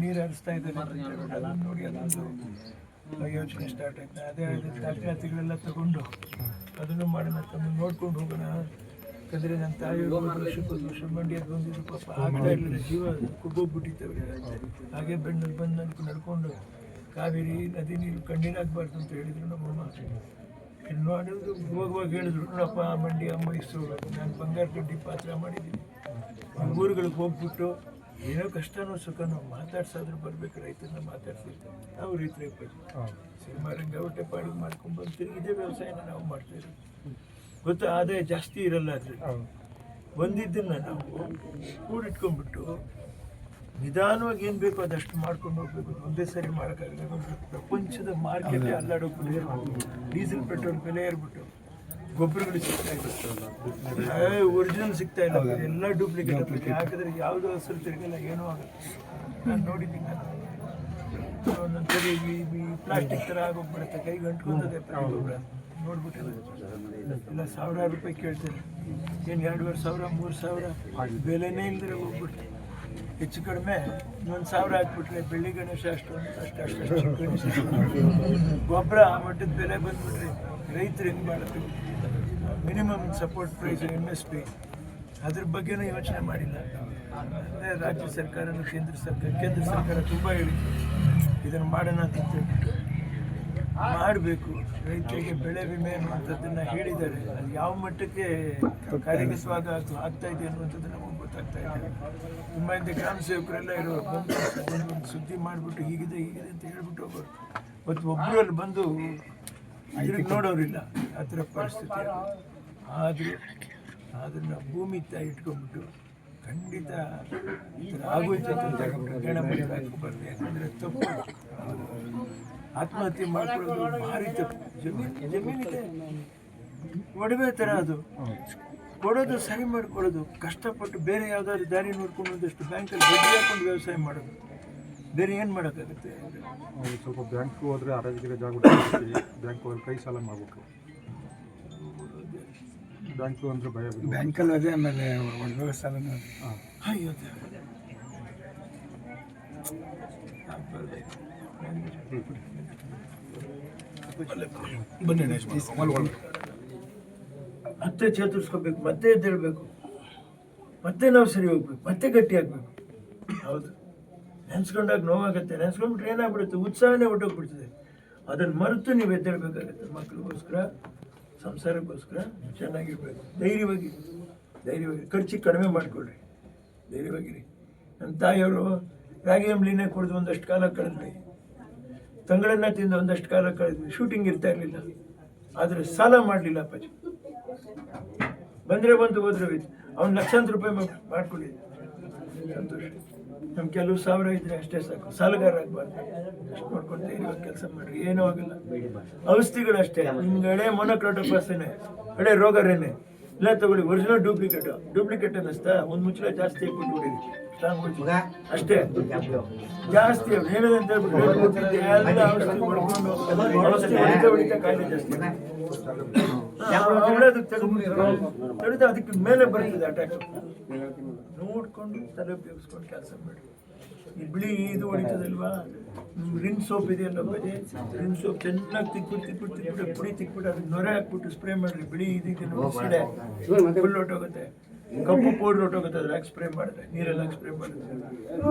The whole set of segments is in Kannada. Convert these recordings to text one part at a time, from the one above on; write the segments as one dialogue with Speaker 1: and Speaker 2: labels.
Speaker 1: ನೀರು ಹರಿಸ್ತಾ ಇದ್ದಾರೆ ನೋಡಿ, ಅದೊಂದು ಯೋಚನೆ ಸ್ಟಾರ್ಟ್ ಆಯ್ತು. ಅದೇ ದಾಖಲಾತಿಗಳೆಲ್ಲ ತಗೊಂಡು ಅದನ್ನು ಮಾಡೋಣ, ತಮ್ಮನ್ನು ನೋಡ್ಕೊಂಡು ಹೋಗೋಣ. ಯಾಕಂದರೆ ನನ್ನ ತಾಯಿಯವರು ವರ್ಷ ಮಂಡ್ಯದ ಬಂದಿದ್ದು ಪಾಪ ಆಗ್ತಾ ಇರಲಿಲ್ಲ, ಜೀವ ಕುಗ್ಗೋಗ್ಬಿಟ್ಟಿತ್ತವ್ರೆ. ಹಾಗೆ ಬೆಣ್ಣಲ್ಲಿ ಬಂದು ನಡ್ಕೊಂಡು ಕಾವೇರಿ ನದಿ ನೀರು ಕಣ್ಣೀರಾಗಬಾರ್ದು ಅಂತ ಹೇಳಿದ್ರು ನಮ್ಮಮ್ಮ. ಮಾಡೋದು ಹೋಗುವಾಗ ಹೇಳಿದ್ರು, ನೋಡಪ್ಪ ಮಂಡ್ಯ ಮೈಸೂರು ನಾನು ಬಂಗಾರ ಗಡ್ಡಿ ಪಾತ್ರ ಮಾಡಿದ್ದೀನಿ, ಊರುಗಳಿಗೆ ಹೋಗ್ಬಿಟ್ಟು ಏನೋ ಕಷ್ಟನೋ ಸುಖನೋ ಮಾತಾಡ್ಸಾದ್ರೂ ಬರ್ಬೇಕು, ರೈತರನ್ನ ಮಾತಾಡ್ಸಿರ್ತಾರೆ. ನಾವು ರೈತರೇ ಸಿನಿಮಾ ರಂಗ ಹೊಟ್ಟೆ ಪಾಡು ಮಾಡ್ಕೊಂಡು ಬಂದು ಇದೇ ವ್ಯವಸಾಯನ ನಾವು ಮಾಡ್ತಾಯಿದ್ದೀವಿ. ಗೊತ್ತಾ, ಆದಾಯ ಜಾಸ್ತಿ ಇರಲ್ಲ ಅದ್ರಲ್ಲಿ. ಬಂದಿದ್ದನ್ನು ನಾವು ಕೂಡಿಟ್ಕೊಂಡ್ಬಿಟ್ಟು ನಿಧಾನವಾಗಿ ಏನು ಬೇಕೋ ಅದಷ್ಟು ಮಾಡ್ಕೊಂಡು ಹೋಗ್ಬೇಕು. ಒಂದೇ ಸರಿ ಮಾಡೋಕ್ಕಾಗಲ್ಲ. ಪ್ರಪಂಚದ ಮಾರ್ಕೆಟ್ ಅಲ್ಲಾಡೋಗ್ಬಿಟ್ಟು ಡೀಸೆಲ್ ಪೆಟ್ರೋಲ್ ಬೆಲೆ ಏರ್ಬಿಟ್ಟು ಗೊಬ್ಬರಗಳು ಸಿಗ್ತಾ ಇಲ್ಲ, ಒರಿಜಿನಲ್ ಸಿಗ್ತಾ ಇಲ್ಲ, ಎಲ್ಲ ಡೂಪ್ಲಿಕೇಟ್. ಯಾಕಂದರೆ ಯಾವುದೋ ಹಸಿರು ತಿರುಗಲ್ಲ, ಏನೂ ಆಗುತ್ತೆ. ನಾನು ನೋಡಿದ್ದೀನಿ, ಒಂದೊಂದ್ಸರಿ ಈ ಪ್ಲಾಸ್ಟಿಕ್ ಥರ ಆಗೋಗ್ಬಿಡುತ್ತೆ, ಕೈಗೆ ಅಂಟ್ಕೊಂತದೆ ಗೊಬ್ಬರ ನೋಡ್ಬಿಟ್ಟಿಲ್ಲ. ಇಲ್ಲ ಸಾವಿರಾರು ರೂಪಾಯಿ ಕೇಳ್ತಾರೆ, ಏನು 2,500 3,000 ಬೆಲೆನೇ ಇಲ್ದರೆ ಹೋಗ್ಬಿಟ್ಟು ಹೆಚ್ಚು ಕಡಿಮೆ 1,000 ಹಾಕ್ಬಿಟ್ರೆ ಬೆಳ್ಳಿ ಗಣೇಶ ಅಷ್ಟು ಗಣೇಶ ಗೊಬ್ಬರ ಆ ಮಟ್ಟದ ಬೆಲೆ ಬಂದ್ಬಿಟ್ರೆ ರೈತರು ಹೆಂಗೆ ಮಾಡೋದು? ಮಿನಿಮಮ್ ಸಪೋರ್ಟ್ ಪ್ರೈಸ್ MSP ಅದ್ರ ಬಗ್ಗೆನೂ ಯೋಚನೆ ಮಾಡಿಲ್ಲ. ಅಂದರೆ ರಾಜ್ಯ ಸರ್ಕಾರನೂ ಕೇಂದ್ರ ಸರ್ಕಾರ ತುಂಬ ಹೇಳಿದ್ರು ಇದನ್ನು ಮಾಡೋಣ ಅಂತ ಹೇಳ್ಬಿಟ್ಟು ಮಾಡಬೇಕು. ರೈತರಿಗೆ ಬೆಳೆ ವಿಮೆ ಅನ್ನುವಂಥದ್ದನ್ನು ಹೇಳಿದ್ದಾರೆ. ಅದು ಯಾವ ಮಟ್ಟಕ್ಕೆ ಕಾರ್ಯಗತವಾಗ ಆಗ್ತಾ ಇದೆ ಅನ್ನುವಂಥದ್ದು ನಮಗೆ ಗೊತ್ತಾಗ್ತಾ ಇದೆ. ತುಂಬ ಹಿಂದೆ ಗ್ರಾಮ ಸೇವಕರೆಲ್ಲ ಇರೋರು ಬಂದು ಒಂದು ಸುದ್ದಿ ಮಾಡಿಬಿಟ್ಟು ಹೀಗಿದೆ ಅಂತ ಹೇಳ್ಬಿಟ್ಟು ಹೋಗೋರು. ಮತ್ತು ಒಬ್ಬರು ಅಲ್ಲಿ ಬಂದು ಇದ್ರಿಗೆ ನೋಡೋರಿಲ್ಲ, ಆ ಥರ ಪರಿಸ್ಥಿತಿ. ಆದರೂ ಅದನ್ನು ಭೂಮಿ ತಾಯಿ ಇಟ್ಕೊಂಡ್ಬಿಟ್ಟು ಖಂಡಿತ ಆಗೋಯ್ತು ಅಂತ ಗಣಪತಿ ಹಾಕೋಬಾರ್ದು. ಯಾಕಂದರೆ ತಪ್ಪು, ಆತ್ಮಹತ್ಯೆ ಮಾಡ್ಕೊಳ್ಳೋದು ಭಾರಿ ತಪ್ಪು. ಜಮೀನಿದೆ ಒಡವೆ ಥರ ಅದು ಕೊಡೋದು, ಸರಿ ಮಾಡ್ಕೊಳ್ಳೋದು, ಕಷ್ಟಪಟ್ಟು ಬೇರೆ ಯಾವುದಾದ್ರು ದಾರಿ ನೋಡ್ಕೊಂಡು ಒಂದಷ್ಟು ಬ್ಯಾಂಕಲ್ಲಿ ಬಡ್ಡಿ ಹಾಕೊಂಡು ವ್ಯವಸಾಯ ಮಾಡೋದು, ಬೇರೆ ಏನು ಮಾಡೋಕ್ಕಾಗುತ್ತೆ?
Speaker 2: ಸ್ವಲ್ಪ ಬ್ಯಾಂಕ್ ಹೋದರೆ ಅರಾಜಕತೆ ಜಾಗ ಬ್ಯಾಂಕ್ ಹೋಗಿ ಕೈ ಸಾಲ ಮಾಡಬೇಕು. ಬ್ಯಾಂಕು ಅಂದರೆ ಭಯ,
Speaker 1: ಬ್ಯಾಂಕಲ್ಲಿ ಅದೇ. ಆಮೇಲೆ ಒಡವೆ ಸಾಲ ಅಯ್ಯೋ ಬನ್ನಿ, ಮತ್ತೆ ಚೇತರಿಸ್ಕೋಬೇಕು, ಮತ್ತೆ ಎದ್ದೇಳಬೇಕು, ಮತ್ತೆ ನಾವು ಸರಿ ಹೋಗ್ಬೇಕು, ಮತ್ತೆ ಗಟ್ಟಿ ಆಗ್ಬೇಕು. ಹೌದು, ನೆನ್ಸ್ಕೊಂಡಾಗ ನೋವಾಗುತ್ತೆ, ನೆನ್ಸ್ಕೊಂಡ್ಬಿಟ್ರೆ ಏನಾಗ್ಬಿಡುತ್ತೆ, ಉತ್ಸಾಹನೇ ಹೊಟ್ಟೋಗ್ಬಿಡ್ತದೆ. ಅದನ್ನು ಮರೆತು ನೀವು ಎದ್ದೇಳಬೇಕಾಗತ್ತೆ. ಮಕ್ಕಳಿಗೋಸ್ಕರ, ಸಂಸಾರಕ್ಕೋಸ್ಕರ ಚೆನ್ನಾಗಿರ್ಬೇಕು. ಧೈರ್ಯವಾಗಿ ಖರ್ಚಿಗೆ ಕಡಿಮೆ ಮಾಡಿಕೊಡ್ರಿ, ಧೈರ್ಯವಾಗಿರಿ. ನನ್ನ ತಾಯಿಯವರು ರಾಗಿ ಅಂಬ್ಲಿನೇ ಕುಡಿದು ಒಂದಷ್ಟು ಕಾಲ ಕಳೆದ್ವಿ, ತಂಗಳನ್ನ ತಿಂದು ಒಂದಷ್ಟು ಕಾಲ ಕಳೆದ್ವಿ. ಶೂಟಿಂಗ್ ಇರ್ತಾ ಇರಲಿಲ್ಲ, ಆದರೆ ಸಾಲ ಮಾಡಲಿಲ್ಲ ಅಪ್ಪಾಜಿ. ಬಂದರೆ ಬಂದು ಹೋದ್ರೆ ಅವ್ನು ಲಕ್ಷಾಂತರ ರೂಪಾಯಿ ಮಾಡ್ಕೊಂಡಿದ್ದೆ, ಸಂತೋಷ. ನಮ್ಮ ಕೆಲವು ಸಾವಿರ ಇದ್ರೆ ಅಷ್ಟೇ ಸಾಕು, ಸಾಲಗಾರ ಆಗಬಾರ್ದು. ಅಷ್ಟು ಮಾಡ್ಕೊಂಡು ಧೈರ್ಯವಾಗಿ ಕೆಲಸ ಮಾಡಿರಿ, ಏನೂ ಆಗಲ್ಲ. ಔಷಧಿಗಳು ಅಷ್ಟೇ, ಹಿಂಗಡೆ ಮೊನೊಕ್ರೋಟೋಪಾಸನೆ, ಹಳೆ ರೋಗರೇನೆ ಇಲ್ಲ ತಗೊಳ್ಳಿ. ಒರಿಜಿನಲ್ ಡೂಪ್ಲಿಕೇಟ್ ಅನ್ನಿಸ್ತಾ ಒಂದು ಮುಚ್ಚಳ ಜಾಸ್ತಿ ಹಾಕ್ಬಿಟ್ಟು ಅಷ್ಟೇ. ಜಾಸ್ತಿ ಏನದಂತ ಹೇಳ್ಬಿಟ್ಟು ಎಲ್ಲ ಔಷಧಿ ಹೊಡ್ಕೊಂಡು ಹೊಡಿತಾ ಕಾಯಿಲೆ ಜಾಸ್ತಿ ತಡೆದು ಅದಕ್ಕೆ ಮೇಲೆ ಬರ್ತದೆ ಅಟ್ಯಾಕ್. ನೋಡ್ಕೊಂಡು ತಲೆ ಉಪಯೋಗಿಸ್ಕೊಂಡು ಕೆಲಸ ಮಾಡಿ. ಈ ಬಿಳಿ ಇದು ಹೊಡಿತದಲ್ವಾ, ರಿನ್ ಸೋಪ್ ಇದೆಯಲ್ಲ ಬಜೆ, ರಿನ್ ಸೋಪ್ ಚೆನ್ನಾಗಿ ತಿಕ್ಬಿಟ್ಟು ಪುಡಿ ತಿಕ್ಬಿಟ್ಟು ಅದಕ್ಕೆ ನೊರೆ ಹಾಕ್ಬಿಟ್ಟು ಸ್ಪ್ರೇ ಮಾಡಿರಿ. ಬಿಳಿ ಇದಕ್ಕೆ ಸಿಡೆ ಫುಲ್ ಹೊಟ್ಟೋಗುತ್ತೆ, ಕಪ್ಪು ಪೌಡ್ರ್ ಹೊಟ್ಟೋಗುತ್ತೆ. ಅದ್ರಾಗ ಸ್ಪ್ರೇ ಮಾಡಿದ್ರೆ, ನೀರೆಲ್ಲ ಸ್ಪ್ರೇ ಮಾಡಿದ್ರೆ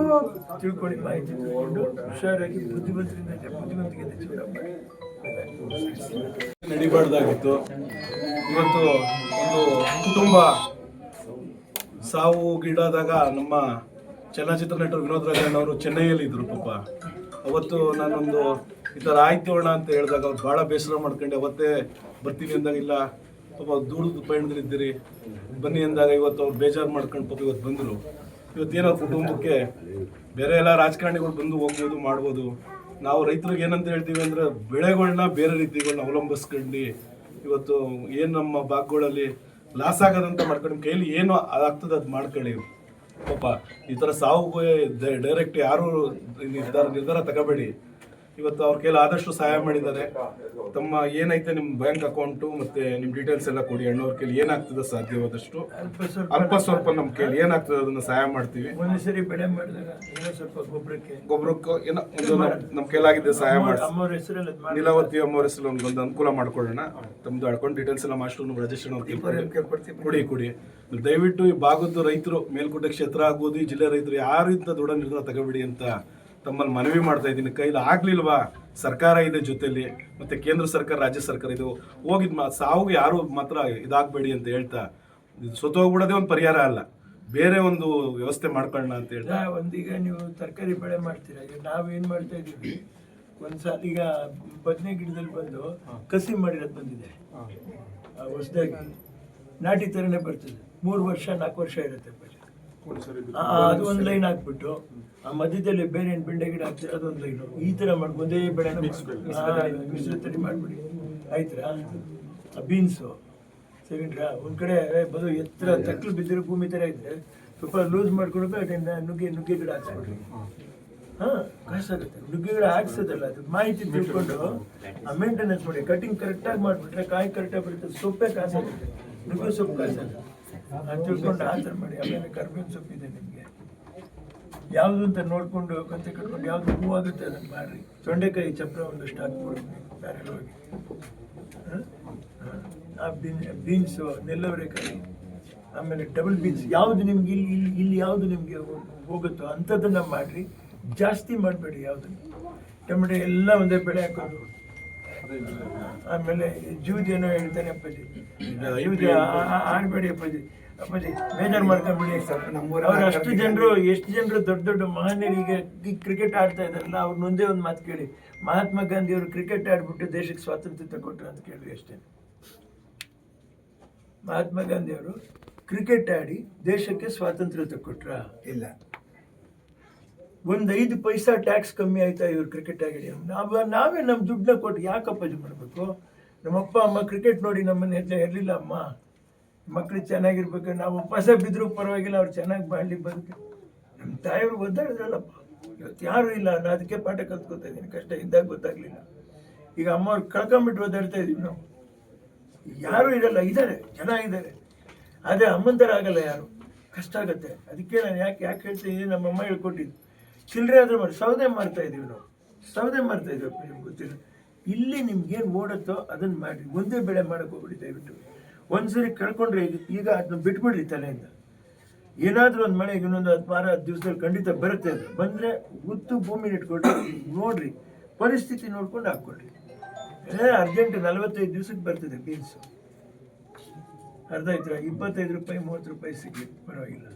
Speaker 1: ತಿಳ್ಕೊಳ್ಳಿ, ಮಾಹಿತಿ ತಿಳ್ಕೊಂಡು ಹುಷಾರಾಗಿ ಬುದ್ಧಿವಂತಿಕೆ
Speaker 3: ನಡಿಬಾರ್ದಾಗಿತ್ತು. ಇವತ್ತು ಒಂದು ಕುಟುಂಬ ಸಾವುಗೀಡಾದಾಗ ನಮ್ಮ ಚಲನಚಿತ್ರ ನಟರು ವಿನೋದ್ ರಾಜಣ್ಣ ಅವರು ಚೆನ್ನೈಯಲ್ಲಿ ಇದ್ದರು. ಪಾಪ ಅವತ್ತು ನಾನೊಂದು ಈ ಥರ ಆಯ್ತೋಣ ಅಂತ ಹೇಳಿದಾಗ ಅವ್ರು ಭಾಳ ಬೇಸರ ಮಾಡ್ಕೊಂಡೆ. ಅವತ್ತೇ ಬರ್ತೀನಿ ಅಂದಾಗ ಇಲ್ಲ ಪಾಪ ದೂರದ ಪಯಣದಲ್ಲಿದ್ದೀರಿ ಬನ್ನಿ ಅಂದಾಗ ಇವತ್ತು ಅವ್ರು ಬೇಜಾರು ಮಾಡ್ಕೊಂಡು ಪಾಪ ಇವತ್ತು ಬಂದರು. ಇವತ್ತೇನೋ ಕುಟುಂಬಕ್ಕೆ ಬೇರೆ ಎಲ್ಲ ರಾಜಕಾರಣಿಗಳು ಬಂದು ಹೋಗ್ಬೋದು ಮಾಡ್ಬೋದು. ನಾವು ರೈತರಿಗೆ ಏನಂತ ಹೇಳ್ತೀವಿ ಅಂದರೆ ಬೆಳೆಗಳನ್ನ ಬೇರೆ ರೀತಿಗಳನ್ನ ಅವಲಂಬಿಸ್ಕೊಂಡು ಇವತ್ತು ಏನು ನಮ್ಮ ಭಾಗಗಳಲ್ಲಿ ಲಾಸ್ ಆಗೋದಂತ ಮಾಡ್ಕೊಂಡು ಕೈಲಿ ಏನೋ ಅದಾಗ್ತದೆ ಅದು ಮಾಡ್ಕೊಳ್ಳಿ. ಪಾಪ ಈ ಥರ ಸಾವುಗೆ ಡೈರೆಕ್ಟ್ ಯಾರು ನಿರ್ಧಾರ ತಗೋಬೇಡಿ. ಇವತ್ತು ಅವ್ರ ಕೈಲಿ ಆದಷ್ಟು ಸಹಾಯ ಮಾಡಿದ್ದಾರೆ. ತಮ್ಮ ಏನೈತೆ ನಿಮ್ಮ ಬ್ಯಾಂಕ್ ಅಕೌಂಟು ಮತ್ತೆ ನಿಮ್ಮ ಡೀಟೇಲ್ಸ್ ಎಲ್ಲ ಕೊಡಿ. ಅಣ್ಣವ್ರ ಕೈಲಿ ಏನಾಗ್ತದೆ ಸಾಧ್ಯವಾದಷ್ಟು ಅಲ್ಪ ಸ್ವಲ್ಪ ನಮ್ಮ ಕೈಲಿ ಏನಾಗ್ತದೆ ಅದನ್ನ ಸಹಾಯ ಮಾಡ್ತೀವಿ.
Speaker 1: ಒಂದೇ ಸರಿ ಬೆಳೆ ಮಾಡಿದಾಗ ಏನೋ ಸ್ವಲ್ಪ
Speaker 3: ಗೊಬ್ಬರಕ್ಕೆ ಏನೋ ಒಂದು ನಮ್ಮ ಕೈಲಾಗಿದ್ದೆ ಸಹಾಯ ಮಾಡಿ.
Speaker 1: ಅಮ್ಮವ್ರ ಹೆಸರಲ್ಲಿ
Speaker 3: ನೀಲಾವತಿ ಅಮ್ಮವ್ರ ಹೆಸರು ಒಂದು ಅನುಕೂಲ ಮಾಡ್ಕೊಳ್ಳೋಣ. ತಮ್ಮದು ಅಕೌಂಟ್ ಡೀಟೇಲ್ಸ್ ಎಲ್ಲ ಮಾಸ್ಟರ್ ರಾಜೇಶ್ ಅವ್ರು ಕೊಡಿ. ದಯವಿಟ್ಟು ಈ ಭಾಗದ ರೈತರು, ಮೇಲ್ಕೋಟೆ ಕ್ಷೇತ್ರ ಆಗ್ಬೋದು, ಈ ಜಿಲ್ಲೆ ರೈತರು ಯಾರು ಇಂಥ ದೃಢ ನಿರ್ಧಾರ ತಗೋಬೇಡಿ ಅಂತ ತಮ್ಮಲ್ಲಿ ಮನವಿ ಮಾಡ್ತಾ ಇದ್ದೀನಿ. ಕೈಲಿ ಆಗ್ಲಿಲ್ವಾ, ಸರ್ಕಾರ ಇದೆ ಜೊತೆಲಿ, ಮತ್ತೆ ಕೇಂದ್ರ ಸರ್ಕಾರ, ರಾಜ್ಯ ಸರ್ಕಾರ ಇದು ಹೋಗಿದ್ ಸಾವುಗೆ ಯಾರು ಮಾತ್ರ ಇದಾಗಬೇಡಿ ಅಂತ ಹೇಳ್ತಾ, ಸೊತ್ತೋಗ್ಬಿಡೋದೇ ಒಂದು ಪರಿಹಾರ ಅಲ್ಲ, ಬೇರೆ ಒಂದು ವ್ಯವಸ್ಥೆ ಮಾಡ್ಕೊಳ್ಳೋಣ ಅಂತ ಹೇಳ್ತಾ.
Speaker 1: ಒಂದೀಗ ನೀವು ತರಕಾರಿ ಬೆಳೆ ಮಾಡ್ತೀರಾ, ಈಗ ನಾವೇನ್ ಮಾಡ್ತಾ ಇದೀವಿ, ಒಂದ್ಸಲ ಈಗ ಬದನೆ ಗಿಡದಲ್ಲಿ ಬಂದು ಕಸಿ ಮಾಡಿರೋದು ಬಂದಿದೆ, ಹೊಸದಾಗಿ ನಾಟಿ ತರನೇ ಬರ್ತದೆ, 3 ವರ್ಷ 4 ವರ್ಷ ಇರುತ್ತೆ. ಅದು ಒಂದು ಲೈನ್ ಹಾಕ್ಬಿಟ್ಟು ಆ ಮಧ್ಯದಲ್ಲಿ ಬೇರೆ ಏನು ಬೆಂಡೆ ಗಿಡ ಹಾಕ್ತೀರ ಅದೊಂದು ಲೈನು, ಈ ತರ ಮಾಡಿ ಒಂದೇ ಬೆಳೆ ಮಿಶ್ರತಳಿ ಮಾಡ್ಬಿಡಿ, ಆಯ್ತಾ? ಬೀನ್ಸು ಸರಿನ್ರಾ, ಒಂದ್ ಕಡೆ ಬದು ಎತ್ತರ ತಕ್ಕಲು ಬಿದ್ದಿರೋ ಭೂಮಿ ತರ ಇದ್ರೆ ಸ್ವಲ್ಪ ಲೂಸ್ ಮಾಡ್ಕೊಳ್ಬೇಕು, ಅದರಿಂದ ನುಗ್ಗೆ ಗಿಡ ಹಾಕ್ಸ್ಬಿಡ್ರಿ. ಕಾಸಾಗುತ್ತೆ. ನುಗ್ಗೆ ಗಿಡ ಹಾಕ್ಸೋದಲ್ಲ, ಅದು ಮಾಹಿತಿ ತಿಳ್ಕೊಂಡು ಆ ಮೇಂಟೆನೆನ್ಸ್ ಮಾಡಿ, ಕಟಿಂಗ್ ಕರೆಕ್ಟಾಗಿ ಮಾಡಿಬಿಟ್ರೆ ಕಾಯಿ ಕರೆಕ್ಟಾಗಿ ಬರುತ್ತೆ, ಸೊಪ್ಪೆ ಕಾಸಾಗುತ್ತೆ, ನುಗ್ಗೆ ಸೊಪ್ಪು ಕಾಸಾಗುತ್ತೆ. ಅದು ತಿಳ್ಕೊಂಡು ಆ ಥರ ಮಾಡಿ. ಆಮೇಲೆ ಕರ್ಬೇವಿನ ಸೊಪ್ಪಿದೆ ನಿಮಗೆ, ಯಾವುದು ಅಂತ ನೋಡಿಕೊಂಡು ಕತ್ತೆ ಕಟ್ಕೊಂಡು ಯಾವ್ದು ಹೂವಾಗುತ್ತೆ ಅದನ್ನು ಮಾಡಿರಿ. ತೊಂಡೆಕಾಯಿ ಚಪ್ರ ಒಂದಷ್ಟು ಹಾಕ್ಬಿಡ್ರಿ ಧಾರಾಳವಾಗಿ. ಆ ಬೀನ್ಸು, ನೆಲ್ಲವರೆಕಾಯಿ, ಆಮೇಲೆ ಡಬಲ್ ಬೀನ್ಸ್, ಯಾವುದು ನಿಮ್ಗೆ ಇಲ್ಲಿ ಯಾವುದು ನಿಮಗೆ ಹೋಗುತ್ತೋ ಅಂಥದ್ದನ್ನು ಮಾಡಿರಿ, ಜಾಸ್ತಿ ಮಾಡಬೇಡಿ ಯಾವುದನ್ನು. ಟೊಮೆಟೊ ಎಲ್ಲ ಒಂದೇ ಬೆಳೆ ಹಾಕೋದು. ಆಮೇಲೆ ಜೂಜ್ ಏನೋ ಹೇಳ್ತಾನೆ ಅಪ್ಪಾಜಿ, ಜೂಜ್ ಆಡಬೇಡಿ ಅಪ್ಪಾಜಿ, ಬೇಜಾರು ಮಾಡ್ಕೊಂಡ್ಬಿಡಿ. ಅವ್ರು ಅಷ್ಟು ಜನರು, ಎಷ್ಟು ಜನರು ದೊಡ್ಡ ದೊಡ್ಡ ಮಹನೀಯರಿಗೆ ಕ್ರಿಕೆಟ್ ಆಡ್ತಾ ಇದ್ದಾರಲ್ಲ, ಅವ್ರ ಮುಂದೆ ಒಂದು ಮಾತು ಕೇಳಿ, ಮಹಾತ್ಮ ಗಾಂಧಿ ಅವರು ಕ್ರಿಕೆಟ್ ಆಡ್ಬಿಟ್ಟು ದೇಶಕ್ಕೆ ಸ್ವಾತಂತ್ರ್ಯ ತಗೊಟ್ರು ಅಂತ ಕೇಳಿ ಅಷ್ಟೇ. ಮಹಾತ್ಮ ಗಾಂಧಿ ಅವರು ಕ್ರಿಕೆಟ್ ಆಡಿ ದೇಶಕ್ಕೆ ಸ್ವಾತಂತ್ರ್ಯ ತಗೊಟ್ರ? ಇಲ್ಲ. 5 ಪೈಸಾ ಟ್ಯಾಕ್ಸ್ ಕಮ್ಮಿ ಆಯ್ತಾ ಇವ್ರು ಕ್ರಿಕೆಟ್ ಆಗಿ? ನಾವೇ ನಮ್ಮ ದುಡ್ಡನ್ನ ಕೊಟ್ಟು ಯಾಕಪ್ಪ ಇದು ಮಾಡಬೇಕು? ನಮ್ಮಪ್ಪ ಅಮ್ಮ ಕ್ರಿಕೆಟ್ ನೋಡಿ ನಮ್ಮನ್ನ ಇರಲಿಲ್ಲ, ಅಮ್ಮ ಮಕ್ಳು ಚೆನ್ನಾಗಿರ್ಬೇಕು, ನಾವು ಉಪವಾಸ ಬಿದ್ದರೂ ಪರವಾಗಿಲ್ಲ, ಅವ್ರು ಚೆನ್ನಾಗಿ ಬಾಳ್ಲಿ ಬದುಕಿ. ನಮ್ಮ ತಾಯಿಯವ್ರು ಒದ್ದಾಡಿದ್ರಲ್ಲಪ್ಪ, ಇವತ್ತು ಯಾರು ಇಲ್ಲ. ನಾನು ಅದಕ್ಕೆ ಪಾಠ ಕಲ್ತ್ಕೊತಾ ಇದ್ದೀನಿ, ಕಷ್ಟ ಇದ್ದಾಗ ಗೊತ್ತಾಗ್ಲಿಲ್ಲ. ಈಗ ಅಮ್ಮವ್ರು ಕಳ್ಕೊಂಬಿಟ್ಟು ಒದ್ದಾಡ್ತಾ ಇದೀವಿ ನಾವು. ಯಾರು ಇರಲ್ಲ, ಇದ್ದಾರೆ, ಜನ ಇದ್ದಾರೆ, ಆದರೆ ಅಮ್ಮನ ಥರ ಆಗಲ್ಲ ಯಾರು, ಕಷ್ಟ ಆಗುತ್ತೆ. ಅದಕ್ಕೆ ನಾನು ಯಾಕೆ ಹೇಳ್ತಾ ಇದ್ದೀನಿ, ನಮ್ಮಮ್ಮ ಹೇಳ್ಕೊಟ್ಟಿದ್ದು. ಚಿಲ್ಲರೆ ಆದರೂ ಮಾಡಿ ಸೌದೆ ಮಾರ್ತಾ ಇದೀವಿ ನಾವು, ಸೌದೆ ಮಾರ್ತಾ ಇದೀವಪ್ಪ, ನಿಮ್ಗೆ ಗೊತ್ತಿಲ್ಲ. ಇಲ್ಲಿ ನಿಮ್ಗೇನು ಓಡುತ್ತೋ ಅದನ್ನು ಮಾಡಿರಿ, ಒಂದೇ ಬೆಳೆ ಮಾಡೋಕೆ ಹೋಗ್ಬಿಡಿ ದಯವಿಟ್ಟು. ಒಂದ್ಸರಿ ಕಳ್ಕೊಂಡ್ರೆ ಈಗ ಅದನ್ನ ಬಿಟ್ಬಿಡ್ರಿ ತಲೆಯಿಂದ. ಏನಾದರೂ ಒಂದು ಮಳೆ ಇನ್ನೊಂದು 10 ದಿವಸದಲ್ಲಿ ಖಂಡಿತ ಬರುತ್ತೆ. ಅದು ಬಂದರೆ ಉತ್ತು ಭೂಮಿ ಇಟ್ಕೊಳ್ರಿ, ನೋಡ್ರಿ ಪರಿಸ್ಥಿತಿ ನೋಡ್ಕೊಂಡು ಹಾಕ್ಕೊಳ್ರಿ. ಅರ್ಜೆಂಟ್ 45 ದಿವಸಕ್ಕೆ ಬರ್ತದೆ ಬೀನ್ಸು, ಅರ್ಧ ಆಯ್ತು, 25 ರೂಪಾಯಿ 30 ರೂಪಾಯಿ ಸಿಗ್ಲಿ ಪರವಾಗಿಲ್ಲ.